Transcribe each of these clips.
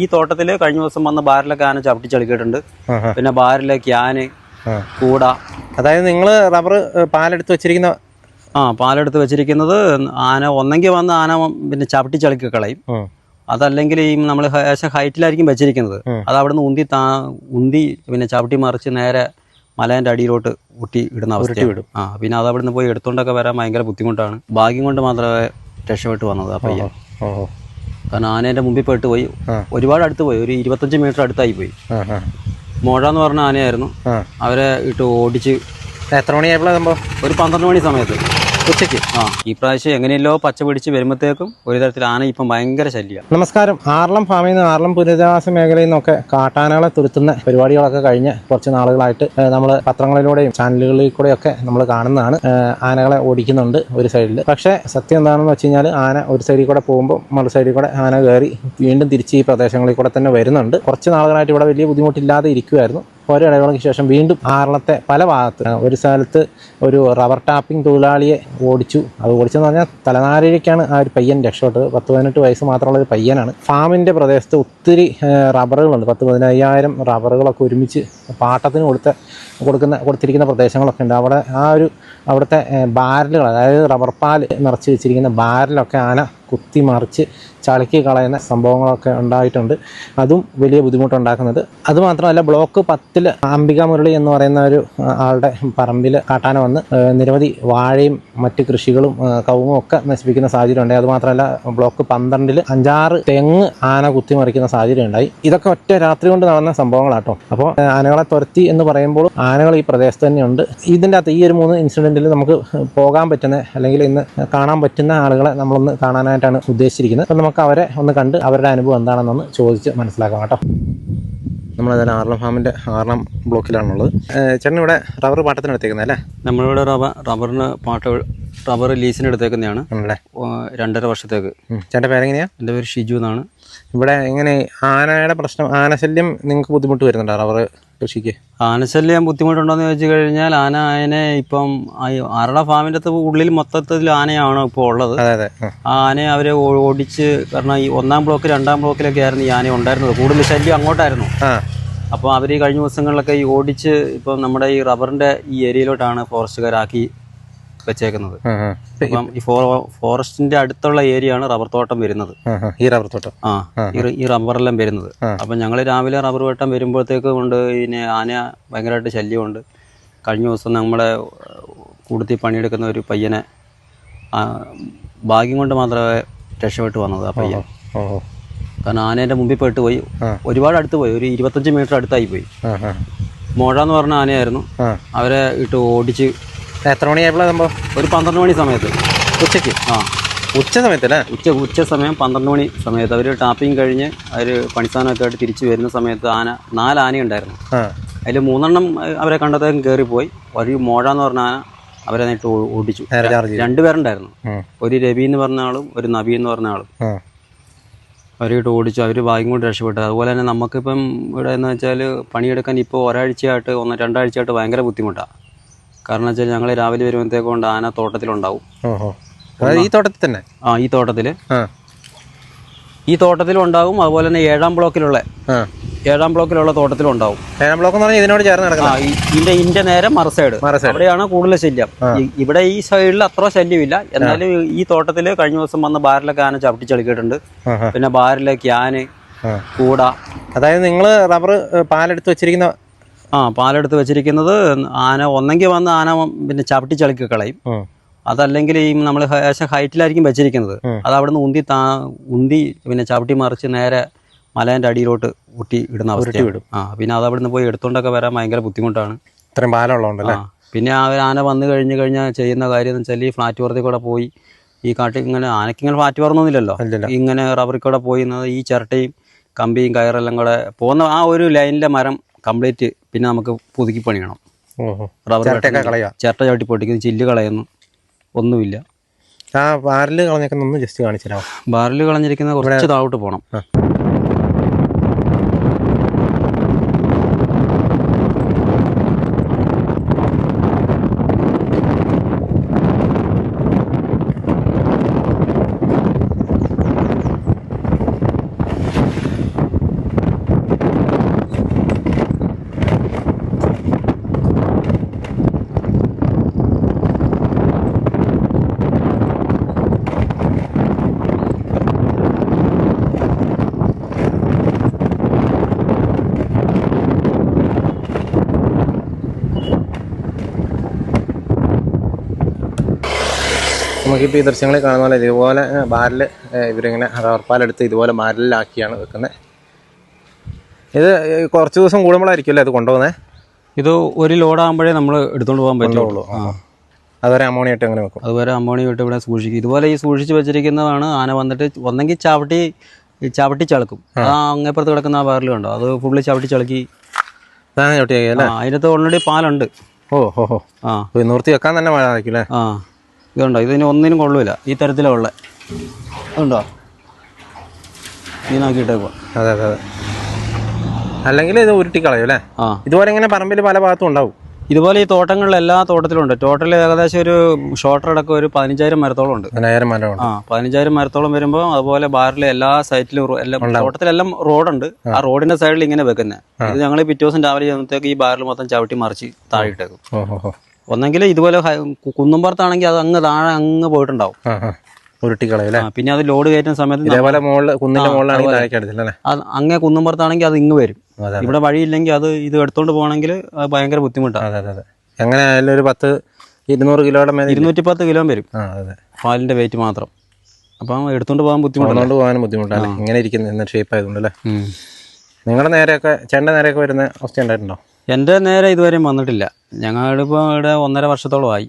ഈ തോട്ടത്തിൽ കഴിഞ്ഞ ദിവസം വന്ന ബാരലൊക്കെ ആന ചവിട്ടി ചളിക്കിയിട്ടുണ്ട്. പിന്നെ ബാരലേക്ക് ആന കൂട. അതായത് നിങ്ങൾ റബ്ബർ പാലെടുത്ത് വെച്ചിരിക്കുന്ന പാലെടുത്ത് വെച്ചിരിക്കുന്നത് ആന ഒന്നെങ്കിൽ വന്ന് ആന പിന്നെ ചവിട്ടി ചളിക്ക് കളയും. അതല്ലെങ്കിൽ ഈ നമ്മൾ ഹൈറ്റിലായിരിക്കും വെച്ചിരിക്കുന്നത്. അത് അവിടെ നിന്ന് ഉന്തി പിന്നെ ചവിട്ടി മറിച്ച് നേരെ മലേൻ്റെ അടിയിലോട്ട് ഊട്ടി ഇടുന്ന അവസ്ഥ വിടും. പിന്നെ അത് അവിടെ നിന്ന് പോയി എടുത്തോണ്ടൊക്കെ വരാൻ ഭയങ്കര ബുദ്ധിമുട്ടാണ്. ഭാഗ്യം കൊണ്ട് മാത്രമേ രക്ഷപ്പെട്ട് വന്നത് ആ പയ്യൻ. കാരണം ആനേൻ്റെ മുമ്പിൽ പെട്ട് പോയി. ഒരുപാട് അടുത്ത് പോയി, ഒരു 25 മീറ്റർ അടുത്തായി പോയി. മോഴ എന്ന് പറഞ്ഞ ആനയായിരുന്നു. അവരെ ഇട്ട് ഓടിച്ച്. എത്ര മണിയായപ്പോഴാണ് സംഭവം? ഒരു 12 മണി സമയത്ത് ഉച്ചയ്ക്ക്. ഈ പ്രാവശ്യം എങ്ങനെയല്ലോ പച്ച പിടിച്ച് വരുമ്പോഴത്തേക്കും ഒരു തരത്തിൽ ആന ഇപ്പം ഭയങ്കര ശല്യമാണ്. നമസ്കാരം. ആർളം ഫാമിൽ നിന്ന്, ആർളം പുനരധിവാസ മേഖലയിൽ നിന്നൊക്കെ കാട്ടാനകളെ തുരുത്തുന്ന പരിപാടികളൊക്കെ കഴിഞ്ഞ് കുറച്ച് നാളുകളായിട്ട് നമ്മൾ പത്രങ്ങളിലൂടെയും ചാനലുകളിൽ കൂടെയൊക്കെ നമ്മൾ കാണുന്നതാണ്. ആനകളെ ഓടിക്കുന്നുണ്ട് ഒരു സൈഡിൽ. പക്ഷേ സത്യം എന്താണെന്ന് വെച്ച് കഴിഞ്ഞാൽ ആന ഒരു സൈഡിൽ കൂടെ പോകുമ്പോൾ മറു സൈഡിൽ കൂടെ ആന കയറി വീണ്ടും തിരിച്ച് ഈ പ്രദേശങ്ങളിൽ കൂടെ തന്നെ വരുന്നുണ്ട്. കുറച്ച് നാളുകളായിട്ട് ഇവിടെ വലിയ ബുദ്ധിമുട്ടില്ലാതെ ഇരിക്കുമായിരുന്നു. ഓരോ ഇടവേളയ്ക്ക് ശേഷം വീണ്ടും ആറളത്തെ പല ഭാഗത്ത് ഒരു സ്ഥലത്ത് ഒരു റബ്ബർ ടാപ്പിംഗ് തൊഴിലാളിയെ ഓടിച്ചു. അത് ഓടിച്ചെന്ന് പറഞ്ഞാൽ തലനാരിഴയ്ക്കാണ് ആ ഒരു പയ്യൻ രക്ഷപ്പെട്ടത്. 10-18 വയസ്സ് മാത്രമുള്ള ഒരു പയ്യനാണ്. ഫാമിൻ്റെ പ്രദേശത്ത് ഒത്തിരി റബ്ബറുകളുണ്ട്. 10-15,000 റബ്ബറുകളൊക്കെ ഒരുമിച്ച് പാട്ടത്തിന് കൊടുത്തിരിക്കുന്ന പ്രദേശങ്ങളൊക്കെ ഉണ്ട്. അവിടുത്തെ ബാരലുകൾ, അതായത് റബ്ബർ പാൽ നിറച്ച് വെച്ചിരിക്കുന്ന ബാരലൊക്കെ ആന കുത്തി മറിച്ച് ചളുക്കി കളയുന്ന സംഭവങ്ങളൊക്കെ ഉണ്ടായിട്ടുണ്ട്. അതും വലിയ ബുദ്ധിമുട്ടുണ്ടാക്കുന്നത്. അതുമാത്രമല്ല, ബ്ലോക്ക് 10 അംബിക മുരളി എന്ന് പറയുന്ന ഒരു ആളുടെ പറമ്പിൽ കാട്ടാന വന്ന് നിരവധി വാഴയും മറ്റ് കൃഷികളും കവുങ്ങും ഒക്കെ നശിപ്പിക്കുന്ന സാഹചര്യം ഉണ്ടായി. അതുമാത്രമല്ല, ബ്ലോക്ക് 12 5-6 തെങ്ങ് ആന കുത്തിമറിക്കുന്ന സാഹചര്യം ഉണ്ടായി. ഇതൊക്കെ ഒറ്റ രാത്രി കൊണ്ട് നടന്ന സംഭവങ്ങളാട്ടോ. അപ്പോൾ ആനകളെ തുരത്തി എന്ന് പറയുമ്പോൾ ആനകൾ ഈ പ്രദേശത്ത് തന്നെയുണ്ട്. ഇതിൻ്റെ അകത്ത് ഈ ഒരു 3 ഇൻസിഡൻറ്റിൽ നമുക്ക് പോകാൻ പറ്റുന്ന, അല്ലെങ്കിൽ ഇന്ന് കാണാൻ പറ്റുന്ന ആളുകളെ നമ്മളൊന്ന് കാണാനായിട്ടാണ് ഉദ്ദേശിച്ചിരിക്കുന്നത്. അപ്പം നമുക്ക് അവരെ ഒന്ന് കണ്ട് അവരുടെ അനുഭവം എന്താണെന്നൊന്ന് ചോദിച്ച് മനസ്സിലാക്കാം കേട്ടോ. നമ്മളേതായാലും ആർളം ഫാമിൻ്റെ ആർളം ബ്ലോക്കിലാണുള്ളത്. ചേട്ടൻ ഇവിടെ റബ്ബർ പാട്ടത്തിന് എടുത്തേക്കുന്നത് അല്ലേ? നമ്മളിവിടെ റബ്ബർ ലീസിന് എടുത്തേക്കുന്നതാണ്. 2.5 വർഷത്തേക്ക്. ചേട്ടൻ്റെ പേരെങ്ങനെയാണ്? എൻ്റെ പേര് ഷിജു എന്നാണ്. ഇവിടെ എങ്ങനെ ആനയുടെ പ്രശ്നം, ആനശല്യം നിങ്ങൾക്ക് ബുദ്ധിമുട്ട് വരുന്നുണ്ടോ റബ്ബർ കൃഷിക്ക്? ആനശല്യം ബുദ്ധിമുട്ടുണ്ടോയെന്ന് ചോദിച്ചു കഴിഞ്ഞാൽ ആനയെ ഇപ്പം ആറള ഫാമിൻ്റെ ഉള്ളിൽ മൊത്തത്തിൽ ആനയാണോ ഇപ്പോൾ ഉള്ളത്. അതെ. ആ ആനയെ അവരെ ഓടിച്ച്, കാരണം ഈ 1-ാം ബ്ലോക്ക് 2-ാം ബ്ലോക്കിലൊക്കെ ആയിരുന്നു ഈ ആന ഉണ്ടായിരുന്നത്. കൂടുതൽ ശല്യം അങ്ങോട്ടായിരുന്നു. അപ്പോൾ അവർ ഈ കഴിഞ്ഞ ദിവസങ്ങളിലൊക്കെ ഈ ഓടിച്ച് ഇപ്പം നമ്മുടെ ഈ റബ്ബറിൻ്റെ ഈ ഏരിയയിലോട്ടാണ് ഫോറസ്റ്റുകാരാക്കി വെച്ചേക്കുന്നത്. അപ്പം ഈ ഫോറസ്റ്റിന്റെ അടുത്തുള്ള ഏരിയയാണ് റബ്ബർ തോട്ടം വരുന്നത്. ഈ റബ്ബർ തോട്ടം ഈ റബ്ബറെല്ലാം വരുന്നത്. അപ്പം ഞങ്ങൾ രാവിലെ റബ്ബർ വെട്ടം വരുമ്പോഴത്തേക്ക് കൊണ്ട് പിന്നെ ആന ഭയങ്കരമായിട്ട് ശല്യമുണ്ട്. കഴിഞ്ഞ ദിവസം നമ്മളെ കൂടുതൽ പണിയെടുക്കുന്ന ഒരു പയ്യനെ ഭാഗ്യം കൊണ്ട് മാത്രമേ രക്ഷപ്പെട്ട് വന്നത് ആ പയ്യൻ. കാരണം ആനേൻ്റെ മുമ്പിൽ പെട്ട് പോയി. ഒരുപാട് അടുത്ത് പോയി, ഒരു 25 മീറ്റർ അടുത്തായി പോയി. മോഴ എന്ന് പറഞ്ഞ ആനയായിരുന്നു. അവരെ ഇട്ട് ഓടിച്ച്. എത്ര മണിയായപ്പോഴാണ് സംഭവം? ഒരു 12 മണി സമയത്ത് ഉച്ചയ്ക്ക്. ഉച്ച സമയത്തല്ലേ? ഉച്ച സമയം 12 മണി സമയത്ത് അവർ ടാപ്പിങ് കഴിഞ്ഞ് അവർ പണിസ്ഥാനമൊക്കെ ആയിട്ട് തിരിച്ചു വരുന്ന സമയത്ത് 4 ആനയുണ്ടായിരുന്നു. അതിൽ 3 അവരെ കണ്ടത്തേക്കും കയറിപ്പോയി. ഒരു മോഴ എന്ന് പറഞ്ഞ ആന അവരെ നേരിട്ട് ഓടിച്ചു. 2 പേരുണ്ടായിരുന്നു. ഒരു രവി എന്ന് പറഞ്ഞ ആളും ഒരു നബി എന്ന് പറഞ്ഞ ആളും. അവരായിട്ട് ഓടിച്ചു. അവർ ഭാഗ്യം കൊണ്ട് രക്ഷപ്പെട്ടു. അതുപോലെ തന്നെ നമുക്കിപ്പം ഇവിടെ എന്ന് വെച്ചാൽ പണിയെടുക്കാൻ ഇപ്പോൾ 1-2 ആഴ്ചയായിട്ട് ഭയങ്കര ബുദ്ധിമുട്ടാണ്. കാരണം വെച്ചാൽ ഞങ്ങൾ രാവിലെ വരുമ്പോഴത്തേക്ക് കൊണ്ട് ആന തോട്ടത്തിലുണ്ടാവും. ഈ തോട്ടത്തിൽ തന്നെ? ഈ തോട്ടത്തിലുണ്ടാവും. അതുപോലെ തന്നെ 7-ാം ബ്ലോക്കിലുള്ള തോട്ടത്തിലുണ്ടാവും. 7-ാം ബ്ലോക്ക് എന്ന് പറഞ്ഞാൽ ഇതിനോട് ചേർന്ന് നടക്കുന്നത്. ഇതിന്റെ നേരെ മറുസൈഡ് അവിടെയാണ് കൂടുതൽ ശല്യം. ഇവിടെ ഈ സൈഡിൽ അത്ര ശല്യമില്ല. എന്നാലും ഈ തോട്ടത്തിൽ കഴിഞ്ഞ ദിവസം വന്ന ബാരലൊക്കെ ആന ചവിട്ടി ചളിക്കിയിട്ടുണ്ട്. പിന്നെ ബാരലേക്ക് ആന കൂട. അതായത് നിങ്ങൾ റബ്ബർ പാലെടുത്ത് വെച്ചിരിക്കുന്ന പാലെടുത്ത് വെച്ചിരിക്കുന്നത് ആന ഒന്നെങ്കിൽ വന്ന് ആന പിന്നെ ചവിട്ടി ചളിക്ക് കളയും. അതല്ലെങ്കിൽ ഈ നമ്മൾ ഹൈറ്റിലായിരിക്കും വെച്ചിരിക്കുന്നത്. അത് അവിടെ നിന്ന് ഉന്തി പിന്നെ ചവിട്ടി മറിച്ച് നേരെ മലേൻ്റെ അടിയിലോട്ട് ഊട്ടി ഇടുന്ന അവസ്ഥ വിടും. പിന്നെ അത് അവിടെ നിന്ന് പോയി എടുത്തോണ്ടൊക്കെ വരാൻ ഭയങ്കര ബുദ്ധിമുട്ടാണ്. ഇത്രയും പാലമുള്ളതുകൊണ്ടല്ലേ. പിന്നെ ആന വന്നു കഴിഞ്ഞാൽ ചെയ്യുന്ന കാര്യം എന്ന് വെച്ചാൽ ഈ ഫ്ലാറ്റ് പുറത്തിൽ കൂടെ പോയി ഈ കാട്ടിൽ ആനക്കിങ്ങനെ ഫ്ലാറ്റ് പറഞ്ഞൊന്നുമില്ലല്ലോ. ഇങ്ങനെ റബ്ബറിൽ കൂടെ പോയി ഈ ചിരട്ടയും കമ്പിയും കയറെല്ലാം കൂടെ പോകുന്ന ആ ഒരു ലൈനിലെ മരം കംപ്ലീറ്റ് പിന്നെ നമുക്ക് പുതുക്കി പണിയണം. റബ്ബർ ചിരട്ട ചവിട്ടി പൊട്ടിക്കുന്നു, ചില്ല് കളയുന്നു, ഒന്നുമില്ല. ബാരല് കളഞ്ഞേക്കുന്ന ജസ്റ്റ് കാണിച്ചു. ബാരല് കളഞ്ഞിരിക്കുന്ന കുറച്ച് താഴോട്ട് പോകണം. നമുക്കിപ്പോൾ ഈ ദൃശ്യങ്ങളിൽ കാണുന്ന പോലെ ഇതുപോലെ ബാരൽ ഇവരിങ്ങനെ റബ്ബർപ്പാലെടുത്ത് ഇതുപോലെ ബാരലിലാക്കിയാണ് വെക്കുന്നത്. ഇത് കുറച്ച് ദിവസം കൂടുമ്പോഴായിരിക്കും അല്ലേ ഇത് കൊണ്ടുപോകുന്നത്? ഇത് ഒരു ലോഡാകുമ്പോഴേ നമ്മൾ എടുത്തുകൊണ്ട് പോകാൻ പറ്റുള്ളൂ. അതുവരെ അമോണിയ ഇട്ട് അങ്ങനെ വെക്കും. അതുവരെ അമോണിയ ഇട്ട് ഇവിടെ സൂക്ഷിക്കും. ഇതുപോലെ ഈ സൂക്ഷിച്ച് വെച്ചിരിക്കുന്നതാണ് ആന വന്നിട്ട് ഒന്നെങ്കിൽ ചവിട്ടി ചളുക്കും. അങ്ങേപ്പുറത്ത് കിടക്കുന്ന ആ ബാരൽ കണ്ടോ, അത് ഫുള്ള് ചവിട്ടി ചളുക്കി അതിനകത്ത് ഓൾറെഡി പാലുണ്ട്. നിർത്തി വെക്കാൻ തന്നെ മഴ ആയിരിക്കും. ഇതുണ്ടോ, ഇതിന് ഒന്നിനും കൊള്ളൂല. ഈ തരത്തിലുള്ള അതുണ്ടോ നീനാക്കിയിട്ടേക്കോ. അതെ അതെ അതെ. അല്ലെങ്കിൽ ഇത് ഉരുട്ടിക്കളയും അല്ലേ? ഇതുപോലെ ഇങ്ങനെ പറമ്പിൽ പല ഭാഗത്തും ഉണ്ടാവും. ഇതുപോലെ ഈ തോട്ടങ്ങളിൽ എല്ലാ തോട്ടത്തിലുണ്ട്. ടോട്ടൽ ഏകദേശം ഒരു ഷോർട്ടർ അടക്കം ഒരു 15,000 മരത്തോളം ഉണ്ട്. 15,000 മരത്തോളം വരുമ്പോൾ അതുപോലെ ബാറിലെ എല്ലാ സൈറ്റിലും തോട്ടത്തിലെല്ലാം റോഡുണ്ട്. ആ റോഡിന്റെ സൈഡിൽ ഇങ്ങനെ വെക്കുന്നത്. ഇത് ഞങ്ങൾ പിറ്റേ ദിവസം രാവിലെ ചെയ്യുമ്പോഴത്തേക്ക് ഈ ബാറിൽ മൊത്തം ചവിട്ടി മറിച്ച് താഴെയിട്ടേക്കും. ഒന്നെങ്കിൽ ഇതുപോലെ കുന്നുംപുറത്താണെങ്കിൽ അത് അങ്ങ് താഴെ അങ്ങ് പോയിട്ടുണ്ടാവും. ഉരുട്ടിക്കളയല്ലേ? പിന്നെ അത് ലോഡ് കയറ്റുന്ന സമയത്ത് അങ്ങേ കുന്നുംപുറത്താണെങ്കിൽ അത് ഇങ്ങ് വരും. ഇവിടെ വഴിയില്ലെങ്കിൽ അത് ഇത് എടുത്തോണ്ട് പോകണമെങ്കിൽ അത് ഭയങ്കര ബുദ്ധിമുട്ടാണ്. എങ്ങനെയായാലും ഒരു 200 കിലോയുടെ 210 കിലോ വരും പാലിന്റെ വെയിറ്റ് മാത്രം. അപ്പം എടുത്തോണ്ട് പോകാൻ ബുദ്ധിമുട്ടാണ്. ഇങ്ങനെ ഇരിക്കുന്ന ഷേപ്പ് ആയതുകൊണ്ട് അല്ലേ? നിങ്ങളുടെ നേരെയൊക്കെ ചേട്ടൻ്റെ നേരെയൊക്കെ വരുന്ന അവസ്ഥ ഉണ്ടായിട്ടുണ്ടോ? എന്റെ നേരെ ഇതുവരെയും വന്നിട്ടില്ല. ഞങ്ങളിപ്പോ ഇവിടെ 1.5 വർഷത്തോളമായി.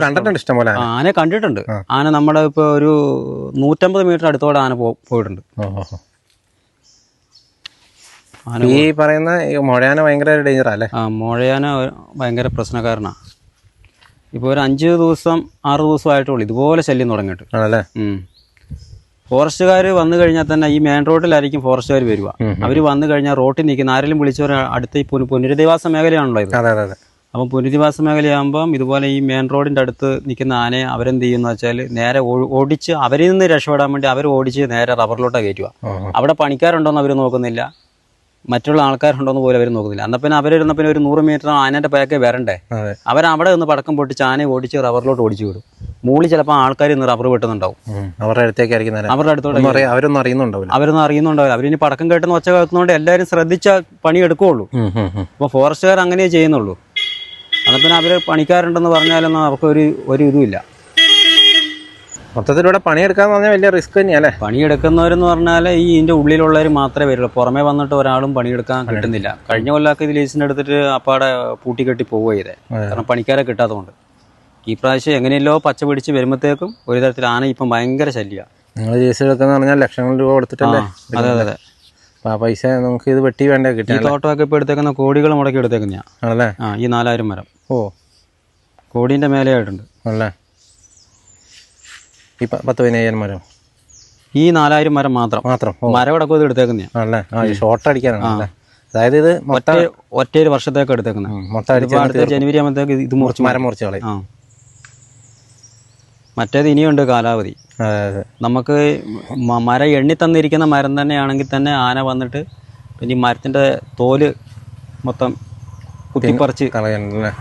കണ്ടിട്ടുണ്ട് ഇഷ്ടംപോലെ ആനയെ കണ്ടിട്ടുണ്ട്. ആന നമ്മുടെ ഇപ്പൊ ഒരു 150 മീറ്റർ അടുത്തോടെ ആന പോയിട്ടുണ്ട്. ഈ പറയുന്ന മുഴയാന ഭയങ്കര ഡേഞ്ചറാ അല്ലേ? മുഴയാന ഭയങ്കര പ്രശ്നക്കാരനാണ്. ഇപ്പൊ ഒരു 5 ദിവസം 6 ദിവസമായിട്ടുള്ളൂ ഇതുപോലെ ശല്യം തുടങ്ങിയിട്ട്. ആണല്ലേ? ഫോറസ്റ്റുകാർ വന്നു കഴിഞ്ഞാൽ തന്നെ ഈ മെയിൻ റോഡിലായിരിക്കും ഫോറസ്റ്റുകാർ വരിക. അവർ വന്നു കഴിഞ്ഞാൽ റോട്ടിൽ നിൽക്കുന്ന ആരെങ്കിലും വിളിച്ചവർ അടുത്ത ഈ പുനരധിവാസ മേഖലയാണല്ലോ ഇത്. അപ്പം പുനരധിവാസ മേഖലയാകുമ്പം ഇതുപോലെ ഈ മെയിൻ റോഡിന്റെ അടുത്ത് നിൽക്കുന്ന ആനയെ അവരെന്ത് ചെയ്യുന്ന വെച്ചാൽ നേരെ ഓടിച്ച് അവരിൽ നിന്ന് രക്ഷപ്പെടാൻ വേണ്ടി അവർ ഓടിച്ച് നേരെ റബ്ബറിലോട്ടാണ് കയറ്റുക. അവിടെ പണിക്കാരുണ്ടോന്ന് അവർ നോക്കുന്നില്ല, മറ്റുള്ള ആൾക്കാരുണ്ടോന്ന് പോലും അവർ നോക്കുന്നില്ല. എന്നാൽ പിന്നെ അവരിരുന്ന പിന്നെ ഒരു 100 മീറ്റർ ആനന്റെ പേക്കെ വരണ്ടേ? അവരവിടെ നിന്ന് പടക്കം പൊട്ടിച്ച് ആനയെ ഓടിച്ച് റബ്ബറിലോട്ട് ഓടിച്ചു വിടും. മൂളി ചിലപ്പോൾ ആൾക്കാർ ഇന്ന് റബ്ബർ വെട്ടുന്നുണ്ടാവും. അവരുടെ അടുത്തോട്ട് അവരൊന്നും അറിയുന്നുണ്ടാവില്ല. അവരിനി പടക്കം കേട്ടുന്ന ഒച്ച കേൾക്കുന്നതുകൊണ്ട് എല്ലാവരും ശ്രദ്ധിച്ച പണിയെടുക്കുള്ളൂ. അപ്പോൾ ഫോറസ്റ്റുകാർ അങ്ങനെയേ ചെയ്യുന്നുള്ളൂ. എന്നാൽ പിന്നെ അവർ പണിക്കാരുണ്ടെന്ന് പറഞ്ഞാലൊന്നും അവർക്ക് ഒരു ഇതുമില്ല. മൊത്തത്തിലൂടെ പണിയെടുക്കാന്ന് പറഞ്ഞാൽ വലിയ റിസ്ക് തന്നെയല്ലേ? പണിയെടുക്കുന്നവരെന്ന് പറഞ്ഞാൽ ഈ ഇതിന്റെ ഉള്ളിലുള്ളവർ മാത്രമേ വരുള്ളൂ. പുറമേ വന്നിട്ട് ഒരാളും പണിയെടുക്കാൻ കിട്ടുന്നില്ല. കഴിഞ്ഞ കൊല്ലമൊക്കെ ഇത് ലീസിന് എടുത്തിട്ട് അപ്പാടെ പൂട്ടിക്കെട്ടി പോവുക ചെയ്തേ. കാരണം പണിക്കാരെ കിട്ടാത്തതുകൊണ്ട്. ഈ പ്രാവശ്യം എങ്ങനെയല്ലോ പച്ച പിടിച്ച് വരുമ്പോഴത്തേക്കും ഒരു തരത്തിൽ ആന ഇപ്പം ഭയങ്കര ശല്യമാണ്. നിങ്ങൾ ലീസ് എടുക്കുന്ന പറഞ്ഞാൽ ലക്ഷങ്ങൾ രൂപ കൊടുത്തിട്ടല്ലേ? അതെ അതെ അതെ. പൈസ നമുക്ക് ഇത് വെട്ടി വേണ്ടേ കിട്ടി? ഈ തോട്ടമൊക്കെ ഇപ്പൊ എടുത്തേക്കുന്ന കോടികൾ മുടക്കി എടുത്തേക്കുന്ന ആണല്ലേ? ഈ 4000 മരം കോടീന്റെ മേലെയായിട്ടുണ്ട് അല്ലേ? ഈ 10-15,000 മരം, ഈ 4000 മരം മാത്രം മരം അടക്കം എടുത്തേക്കുന്ന ഷോർട്ട് അടിക്കാനാണ്. അതായത് ഇത് ഒറ്റ വർഷത്തേക്ക് എടുത്തേക്കുന്നത്. ജനുവരി ആകുമ്പോഴത്തേക്ക് ഇത് മരം മുറിച്ച് കളയും. മറ്റേത് ഇനിയുണ്ട് കാലാവധി. നമുക്ക് മരം എണ്ണി തന്നിരിക്കുന്ന മരം തന്നെയാണെങ്കിൽ തന്നെ ആന വന്നിട്ട് പിന്നെ ഈ മരത്തിന്റെ തോല് മൊത്തം കുത്തിപ്പറിച്ച് കളയാനല്ലേ?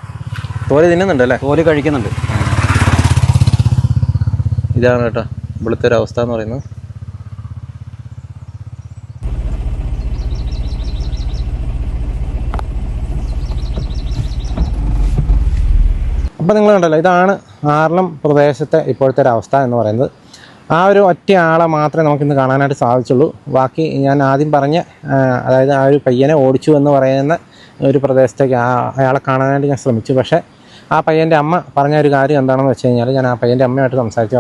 തോല് തിന്നുന്നുണ്ടല്ലേ? തോല് കഴിക്കുന്നുണ്ട്. ഇതാണ് കേട്ടോ ഇവിടുത്തെ ഒരു അവസ്ഥ എന്ന് പറയുന്നത്. അപ്പം നിങ്ങൾ കണ്ടല്ലോ, ഇതാണ് ആർളം പ്രദേശത്തെ ഇപ്പോഴത്തെ ഒരു അവസ്ഥ എന്ന് പറയുന്നത്. ആ ഒരു ഒറ്റ ആളെ മാത്രമേ നമുക്കിന്ന് കാണാനായിട്ട് സാധിച്ചുള്ളൂ. ബാക്കി ഞാൻ ആദ്യം പറഞ്ഞ അതായത് ആ ഒരു പയ്യനെ ഓടിച്ചു എന്ന് പറയുന്ന ഒരു പ്രദേശത്തേക്ക് അയാളെ കാണാനായിട്ട് ഞാൻ ശ്രമിച്ചു. പക്ഷേ ആ പയ്യൻ്റെ അമ്മ പറഞ്ഞ ഒരു കാര്യം എന്താണെന്ന് വെച്ച് കഴിഞ്ഞാൽ, ഞാൻ ആ പയ്യൻ്റെ അമ്മയായിട്ട് സംസാരിച്ചു.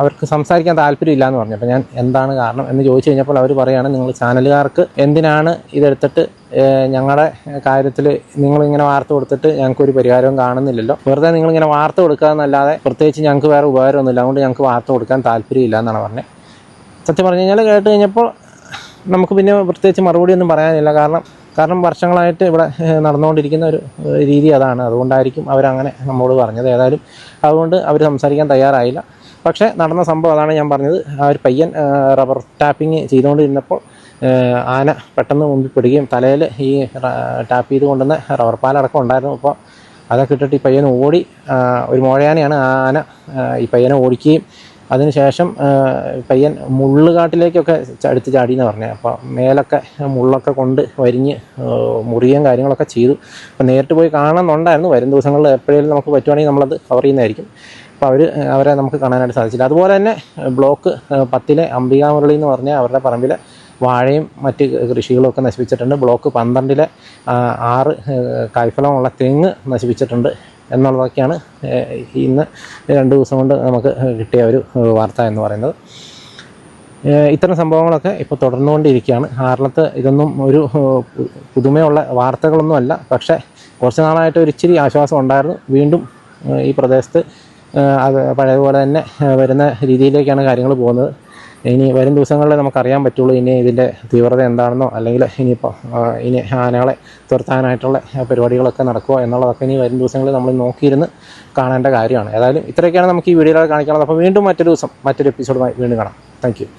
അവർക്ക് സംസാരിക്കാൻ താല്പര്യമില്ല എന്ന് പറഞ്ഞു. അപ്പോൾ ഞാൻ എന്താണ് കാരണം എന്ന് ചോദിച്ചു കഴിഞ്ഞപ്പോൾ അവർ പറയുകയാണ്, നിങ്ങൾ ചാനലുകാർക്ക് എന്തിനാണ് ഇതെടുത്തിട്ട് ഞങ്ങളുടെ കാര്യത്തിൽ നിങ്ങളിങ്ങനെ വാർത്ത കൊടുത്തിട്ട് ഞങ്ങൾക്കൊരു പരിഹാരവും കാണുന്നില്ലല്ലോ, വെറുതെ നിങ്ങളിങ്ങനെ വാർത്ത കൊടുക്കുക എന്നല്ലാതെ പ്രത്യേകിച്ച് ഞങ്ങൾക്ക് വേറെ ഉപകാരമൊന്നുമില്ല, അതുകൊണ്ട് ഞങ്ങൾക്ക് വാർത്ത കൊടുക്കാൻ താല്പര്യമില്ല എന്നാണ് പറഞ്ഞത്. സത്യം പറഞ്ഞു കഴിഞ്ഞാൽ കേട്ട് കഴിഞ്ഞപ്പോൾ നമുക്ക് പിന്നെ പ്രത്യേകിച്ച് മറുപടിയൊന്നും പറയാനില്ല. കാരണം വർഷങ്ങളായിട്ട് ഇവിടെ നടന്നുകൊണ്ടിരിക്കുന്ന ഒരു രീതി അതാണ്. അതുകൊണ്ടായിരിക്കും അവരങ്ങനെ നമ്മോട് പറഞ്ഞത്. ഏതായാലും അതുകൊണ്ട് അവർ സംസാരിക്കാൻ തയ്യാറായില്ല. പക്ഷേ നടന്ന സംഭവം അതാണ് ഞാൻ പറഞ്ഞത്. ആ ഒരു പയ്യൻ റബ്ബർ ടാപ്പിങ് ചെയ്തുകൊണ്ടിരുന്നപ്പോൾ ആന പെട്ടെന്ന് മുമ്പിൽ പെടുകയും തലയിൽ ഈ ടാപ്പ് ചെയ്ത് കൊണ്ടുവന്ന റബ്ബർ പാലടക്കം ഉണ്ടായിരുന്നു. അപ്പോൾ അതൊക്കെ ഇട്ടിട്ട് ഈ പയ്യൻ ഓടി. ഒരു മോഴയാനയാണ് ആ ആന. ഈ പയ്യനെ ഓടിക്കുകയും അതിനുശേഷം പയ്യൻ മുള്ളുകാട്ടിലേക്കൊക്കെ അടുത്ത് ചാടിയെന്ന് പറഞ്ഞത്. അപ്പോൾ മേലൊക്കെ മുള്ളൊക്കെ കൊണ്ട് വരിഞ്ഞ് മുറിയും കാര്യങ്ങളൊക്കെ ചെയ്തു. അപ്പോൾ നേരിട്ട് പോയി കാണണമെന്നുണ്ടായിരുന്നു. വരും ദിവസങ്ങളിൽ എപ്പോഴേലും നമുക്ക് പറ്റുവാണെങ്കിൽ നമ്മളത് കവർ ചെയ്യുന്നതായിരിക്കും. അപ്പോൾ അവരെ നമുക്ക് കാണാനായിട്ട് സാധിച്ചില്ല. അതുപോലെ തന്നെ ബ്ലോക്ക് 10 അംബികാമുരളി എന്ന് പറഞ്ഞാൽ അവരുടെ പറമ്പിലെ വാഴയും മറ്റ് കൃഷികളുമൊക്കെ നശിപ്പിച്ചിട്ടുണ്ട്. ബ്ലോക്ക് 12 6 കായ്ഫലമുള്ള തെങ്ങ് നശിപ്പിച്ചിട്ടുണ്ട് എന്നുള്ളതൊക്കെയാണ് ഇന്ന് 2 ദിവസം കൊണ്ട് നമുക്ക് കിട്ടിയ ഒരു വാർത്ത എന്ന് പറയുന്നത്. ഇത്തരം സംഭവങ്ങളൊക്കെ ഇപ്പോൾ തുടർന്നുകൊണ്ടിരിക്കുകയാണ്. ആറളത്ത് ഇതൊന്നും ഒരു പുതുമയുള്ള വാർത്തകളൊന്നുമല്ല. പക്ഷേ കുറച്ച് നാളായിട്ട് ഒരു ഇച്ചിരി ആശ്വാസം ഉണ്ടായിരുന്നു. വീണ്ടും ഈ പ്രദേശത്ത് അത് പഴയതുപോലെ തന്നെ വരുന്ന രീതിയിലേക്കാണ് കാര്യങ്ങൾ പോകുന്നത്. ഇനി വരും ദിവസങ്ങളിൽ നമുക്കറിയാൻ പറ്റുള്ളൂ ഇനി ഇതിൻ്റെ തീവ്രത എന്താണെന്നോ, അല്ലെങ്കിൽ ഇനി ആനകളെ തുരത്താനായിട്ടുള്ള പരിപാടികളൊക്കെ നടക്കുമോ എന്നുള്ളതൊക്കെ ഇനി വരും ദിവസങ്ങളിൽ നമ്മൾ നോക്കിയിരുന്ന് കാണേണ്ട കാര്യമാണ്. ഏതായാലും ഇത്രയൊക്കെയാണ് നമുക്ക് ഈ വീഡിയോയിൽ കാണിക്കാനുള്ളത്. അപ്പോൾ വീണ്ടും മറ്റൊരു ദിവസം മറ്റൊരു എപ്പിസോഡുമായി വീണ്ടും കാണാം. Thank you.